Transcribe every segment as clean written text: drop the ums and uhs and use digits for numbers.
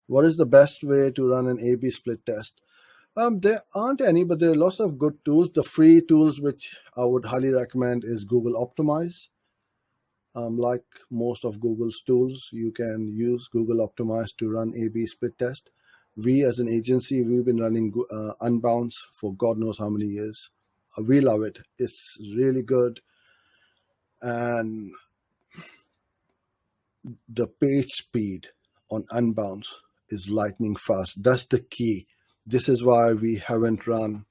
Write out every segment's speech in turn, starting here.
What is the best way to run an A/B split test? There aren't any, but there are lots of good tools. The free tools which I would highly recommend is Google Optimize. Like most of Google's tools, you can use Google Optimize to run A/B split test. We as an agency, we've been running Unbounce for God knows how many years. We love it. It's really good. And the page speed on Unbounce is lightning fast. That's the key. This is why we haven't run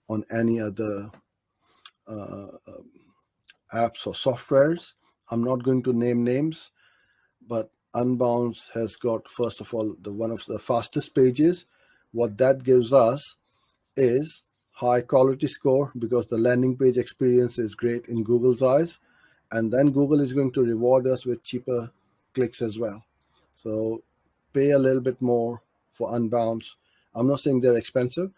on any other apps or softwares. I'm not going to name names, but Unbounce has got, first of all, one of the fastest pages. What that gives us is high quality score because the landing page experience is great in Google's eyes. And then Google is going to reward us with cheaper clicks as well. So pay a little bit more for Unbounce. I'm not saying they're expensive,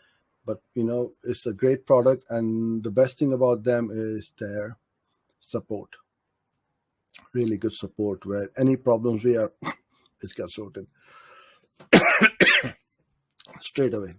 but it's a great product. And the best thing about them is their support. Really good support where any problems we have, it gets sorted straight away.